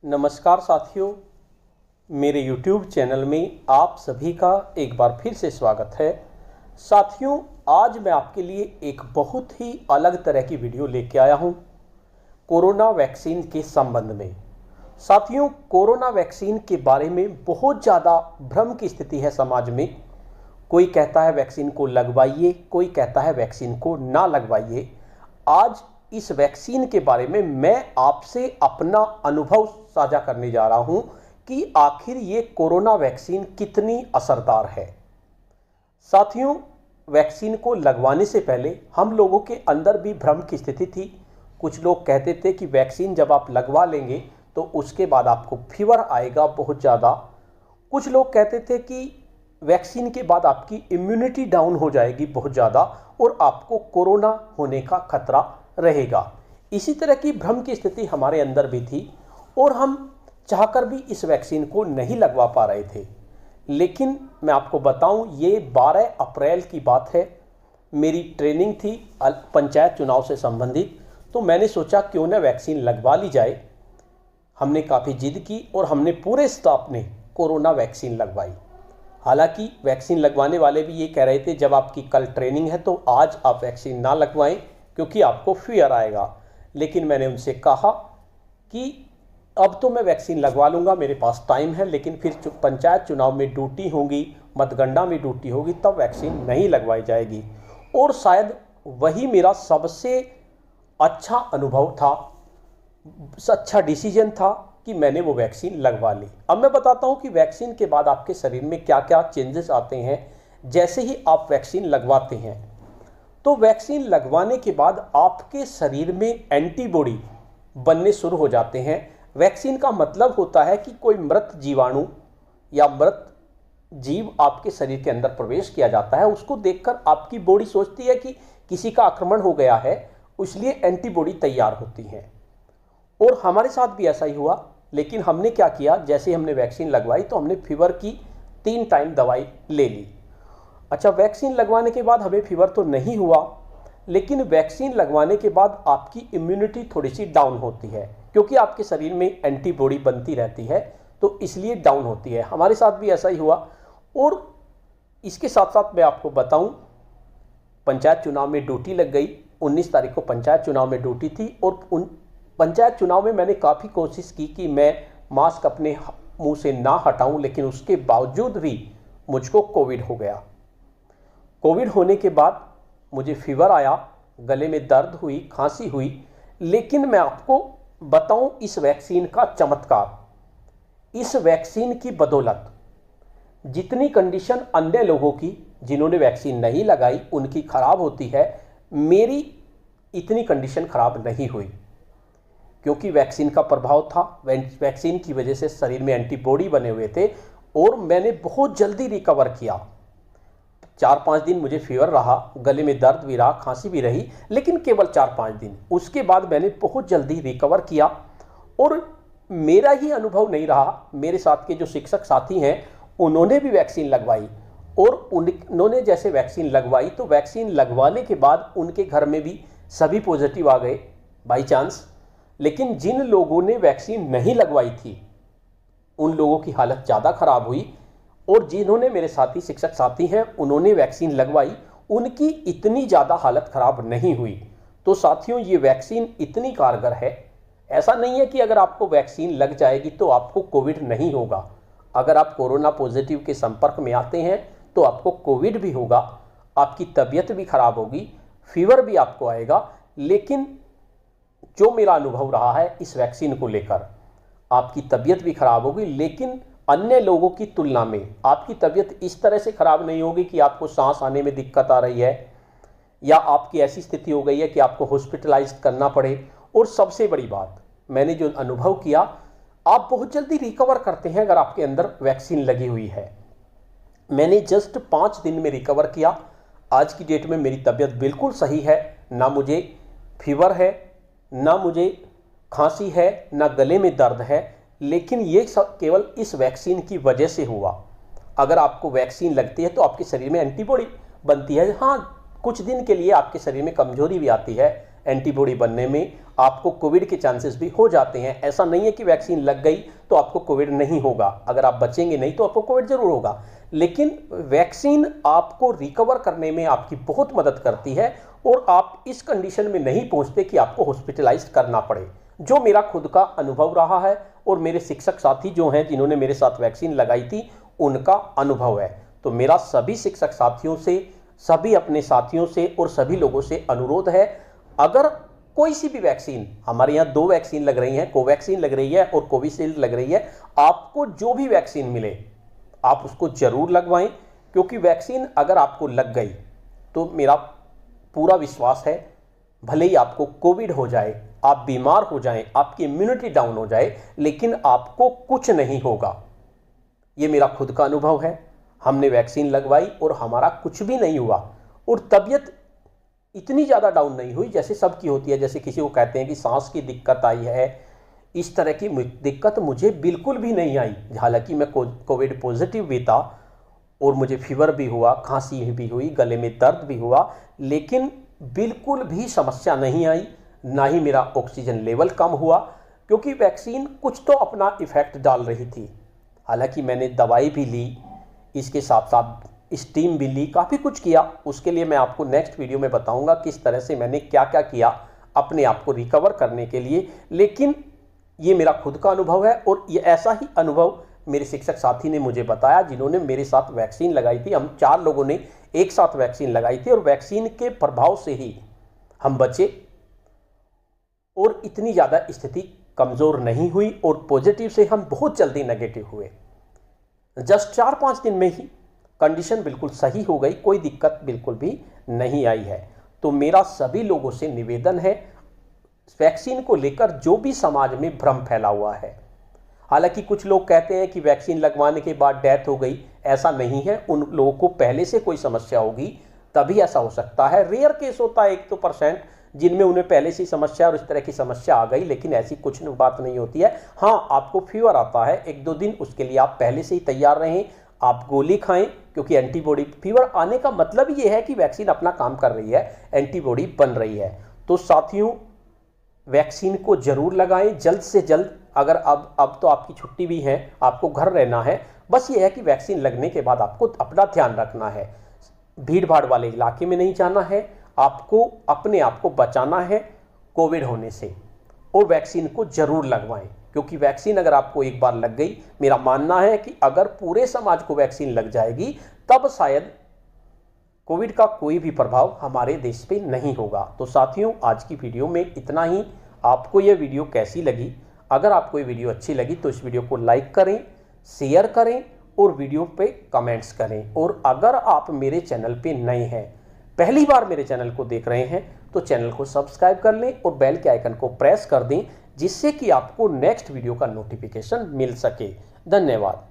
नमस्कार साथियों, मेरे YouTube चैनल में आप सभी का एक बार फिर से स्वागत है। साथियों, आज मैं आपके लिए एक बहुत ही अलग तरह की वीडियो लेके आया हूं कोरोना वैक्सीन के संबंध में। साथियों, कोरोना वैक्सीन के बारे में बहुत ज़्यादा भ्रम की स्थिति है समाज में। कोई कहता है वैक्सीन को लगवाइए, कोई कहता है वैक्सीन को ना लगवाइए। आज इस वैक्सीन के बारे में मैं आपसे अपना अनुभव साझा करने जा रहा हूं कि आखिर ये कोरोना वैक्सीन कितनी असरदार है। साथियों, वैक्सीन को लगवाने से पहले हम लोगों के अंदर भी भ्रम की स्थिति थी। कुछ लोग कहते थे कि वैक्सीन जब आप लगवा लेंगे तो उसके बाद आपको फीवर आएगा बहुत ज़्यादा। कुछ लोग कहते थे कि वैक्सीन के बाद आपकी इम्यूनिटी डाउन हो जाएगी बहुत ज़्यादा और आपको कोरोना होने का खतरा रहेगा। इसी तरह की भ्रम की स्थिति हमारे अंदर भी थी और हम चाहकर भी इस वैक्सीन को नहीं लगवा पा रहे थे। लेकिन मैं आपको बताऊं, ये 12 अप्रैल की बात है। मेरी ट्रेनिंग थी पंचायत चुनाव से संबंधित, तो मैंने सोचा क्यों ना वैक्सीन लगवा ली जाए। हमने काफ़ी जिद की और हमने पूरे स्टाफ ने कोरोना वैक्सीन लगवाई। हालांकि वैक्सीन लगवाने वाले भी ये कह रहे थे जब आपकी कल ट्रेनिंग है तो आज आप वैक्सीन ना लगवाएं क्योंकि आपको फीवर आएगा। लेकिन मैंने उनसे कहा कि अब तो मैं वैक्सीन लगवा लूँगा, मेरे पास टाइम है, लेकिन फिर पंचायत चुनाव में ड्यूटी होगी, मतगणना में ड्यूटी होगी, तब वैक्सीन नहीं लगवाई जाएगी। और शायद वही मेरा सबसे अच्छा अनुभव था, अच्छा डिसीजन था कि मैंने वो वैक्सीन लगवा ली। अब मैं बताता हूँ कि वैक्सीन के बाद आपके शरीर में क्या क्या चेंजेस आते हैं जैसे ही आप वैक्सीन लगवाते हैं। तो वैक्सीन लगवाने के बाद आपके शरीर में एंटीबॉडी बनने शुरू हो जाते हैं। वैक्सीन का मतलब होता है कि कोई मृत जीवाणु या मृत जीव आपके शरीर के अंदर प्रवेश किया जाता है। उसको देखकर आपकी बॉडी सोचती है कि किसी का आक्रमण हो गया है, इसलिए एंटीबॉडी तैयार होती है। और हमारे साथ भी ऐसा ही हुआ। लेकिन हमने क्या किया, जैसे हमने वैक्सीन लगवाई तो हमने फीवर की 3 टाइम दवाई ले ली। अच्छा, वैक्सीन लगवाने के बाद हमें फीवर तो नहीं हुआ, लेकिन वैक्सीन लगवाने के बाद आपकी इम्यूनिटी थोड़ी सी डाउन होती है क्योंकि आपके शरीर में एंटीबॉडी बनती रहती है, तो इसलिए डाउन होती है। हमारे साथ भी ऐसा ही हुआ। और इसके साथ साथ मैं आपको बताऊं, पंचायत चुनाव में ड्यूटी लग गई। 19 तारीख को पंचायत चुनाव में ड्यूटी थी और पंचायत चुनाव में मैंने काफ़ी कोशिश की कि मैं मास्क अपने मुंह से ना हटाऊं, लेकिन उसके बावजूद भी मुझको कोविड हो गया। कोविड होने के बाद मुझे फीवर आया, गले में दर्द हुई, खांसी हुई। लेकिन मैं आपको बताऊं इस वैक्सीन का चमत्कार। इस वैक्सीन की बदौलत जितनी कंडीशन अन्य लोगों की जिन्होंने वैक्सीन नहीं लगाई उनकी खराब होती है, मेरी इतनी कंडीशन खराब नहीं हुई क्योंकि वैक्सीन का प्रभाव था। वैक्सीन की वजह से शरीर में एंटीबॉडी बने हुए थे और मैंने बहुत जल्दी रिकवर किया। 4-5 दिन मुझे फीवर रहा, गले में दर्द भी रहा, खांसी भी रही, लेकिन केवल 4-5 दिन। उसके बाद मैंने बहुत जल्दी रिकवर किया। और मेरा ही अनुभव नहीं रहा, मेरे साथ के जो शिक्षक साथी हैं उन्होंने भी वैक्सीन लगवाई और उन्होंने जैसे वैक्सीन लगवाई तो वैक्सीन लगवाने के बाद उनके घर में भी सभी पॉजिटिव आ गए बाई चांस। लेकिन जिन लोगों ने वैक्सीन नहीं लगवाई थी उन लोगों की हालत ज़्यादा खराब हुई और जिन्होंने मेरे साथी शिक्षक साथी हैं उन्होंने वैक्सीन लगवाई, उनकी इतनी ज़्यादा हालत ख़राब नहीं हुई। तो साथियों, ये वैक्सीन इतनी कारगर है। ऐसा नहीं है कि अगर आपको वैक्सीन लग जाएगी तो आपको कोविड नहीं होगा। अगर आप कोरोना पॉजिटिव के संपर्क में आते हैं तो आपको कोविड भी होगा, आपकी तबीयत भी खराब होगी, फीवर भी आपको आएगा। लेकिन जो मेरा अनुभव रहा है इस वैक्सीन को लेकर, आपकी तबीयत भी खराब होगी लेकिन अन्य लोगों की तुलना में आपकी तबीयत इस तरह से खराब नहीं होगी कि आपको सांस आने में दिक्कत आ रही है या आपकी ऐसी स्थिति हो गई है कि आपको हॉस्पिटलाइज करना पड़े। और सबसे बड़ी बात, मैंने जो अनुभव किया, आप बहुत जल्दी रिकवर करते हैं अगर आपके अंदर वैक्सीन लगी हुई है। मैंने जस्ट 5 दिन में रिकवर किया। आज की डेट में मेरी तबीयत बिल्कुल सही है, ना मुझे फीवर है, ना मुझे खांसी है, ना गले में दर्द है। लेकिन ये सब केवल इस वैक्सीन की वजह से हुआ। अगर आपको वैक्सीन लगती है तो आपके शरीर में एंटीबॉडी बनती है। हाँ, कुछ दिन के लिए आपके शरीर में कमजोरी भी आती है, एंटीबॉडी बनने में आपको कोविड के चांसेस भी हो जाते हैं। ऐसा नहीं है कि वैक्सीन लग गई तो आपको कोविड नहीं होगा, अगर आप बचेंगे नहीं तो आपको कोविड जरूर होगा, लेकिन वैक्सीन आपको रिकवर करने में आपकी बहुत मदद करती है और आप इस कंडीशन में नहीं पहुंचते कि आपको हॉस्पिटलाइज करना पड़े, जो मेरा खुद का अनुभव रहा है और मेरे शिक्षक साथी जो हैं जिन्होंने मेरे साथ वैक्सीन लगाई थी उनका अनुभव है। तो मेरा सभी शिक्षक साथियों से, सभी अपने साथियों से और सभी लोगों से अनुरोध है, अगर कोई सी भी वैक्सीन, हमारे यहाँ 2 वैक्सीन लग रही हैं, कोवैक्सीन लग रही है और कोविशील्ड लग रही है, आपको जो भी वैक्सीन मिले आप उसको जरूर लगवाएं, क्योंकि वैक्सीन अगर आपको लग गई तो मेरा पूरा विश्वास है भले ही आपको कोविड हो जाए, आप बीमार हो जाएं, आपकी इम्यूनिटी डाउन हो जाए, लेकिन आपको कुछ नहीं होगा। ये मेरा खुद का अनुभव है। हमने वैक्सीन लगवाई और हमारा कुछ भी नहीं हुआ और तबीयत इतनी ज़्यादा डाउन नहीं हुई जैसे सबकी होती है। जैसे किसी को कहते हैं कि सांस की दिक्कत आई है, इस तरह की दिक्कत मुझे बिल्कुल भी नहीं आई। हालांकि मैं कोविड पॉजिटिव भी था और मुझे फीवर भी हुआ, खांसी भी हुई, गले में दर्द भी हुआ, लेकिन बिल्कुल भी समस्या नहीं आई, ना ही मेरा ऑक्सीजन लेवल कम हुआ, क्योंकि वैक्सीन कुछ तो अपना इफेक्ट डाल रही थी। हालांकि मैंने दवाई भी ली, इसके साथ साथ स्टीम भी ली, काफ़ी कुछ किया। उसके लिए मैं आपको नेक्स्ट वीडियो में बताऊंगा किस तरह से मैंने क्या क्या किया अपने आप को रिकवर करने के लिए। लेकिन ये मेरा खुद का अनुभव है और ये ऐसा ही अनुभव मेरे शिक्षक साथी ने मुझे बताया जिन्होंने मेरे साथ वैक्सीन लगाई थी। हम 4 लोगों ने एक साथ वैक्सीन लगाई थी और वैक्सीन के प्रभाव से ही हम बचे और इतनी ज़्यादा स्थिति कमज़ोर नहीं हुई और पॉजिटिव से हम बहुत जल्दी नेगेटिव हुए। जस्ट 4-5 दिन में ही कंडीशन बिल्कुल सही हो गई, कोई दिक्कत बिल्कुल भी नहीं आई है। तो मेरा सभी लोगों से निवेदन है, वैक्सीन को लेकर जो भी समाज में भ्रम फैला हुआ है, हालांकि कुछ लोग कहते हैं कि वैक्सीन लगवाने के बाद डेथ हो गई, ऐसा नहीं है। उन लोगों को पहले से कोई समस्या होगी तभी ऐसा हो सकता है। रेयर केस होता है 1-2% जिनमें उन्हें पहले से समस्या और इस तरह की समस्या आ गई, लेकिन ऐसी कुछ बात नहीं होती है। हाँ, आपको फीवर आता है 1-2 दिन, उसके लिए आप पहले से ही तैयार रहें, आप गोली खाएं, क्योंकि एंटीबॉडी, फीवर आने का मतलब ये है कि वैक्सीन अपना काम कर रही है, एंटीबॉडी बन रही है। तो साथियों, वैक्सीन को जरूर लगाएं जल्द से जल्द। अगर अब तो आपकी छुट्टी भी है, आपको घर रहना है, बस ये है कि वैक्सीन लगने के बाद आपको अपना ध्यान रखना है, भीड़ भाड़ वाले इलाके में नहीं जाना है, आपको अपने आप को बचाना है कोविड होने से, और वैक्सीन को जरूर लगवाएं, क्योंकि वैक्सीन अगर आपको एक बार लग गई, मेरा मानना है कि अगर पूरे समाज को वैक्सीन लग जाएगी तब शायद कोविड का कोई भी प्रभाव हमारे देश पे नहीं होगा। तो साथियों, आज की वीडियो में इतना ही। आपको यह वीडियो कैसी लगी? अगर आपको ये वीडियो अच्छी लगी तो इस वीडियो को लाइक करें, शेयर करें और वीडियो पे कमेंट्स करें। और अगर आप मेरे चैनल पे नए हैं, पहली बार मेरे चैनल को देख रहे हैं, तो चैनल को सब्सक्राइब कर लें और बेल के आइकन को प्रेस कर दें, जिससे कि आपको नेक्स्ट वीडियो का नोटिफिकेशन मिल सके। धन्यवाद।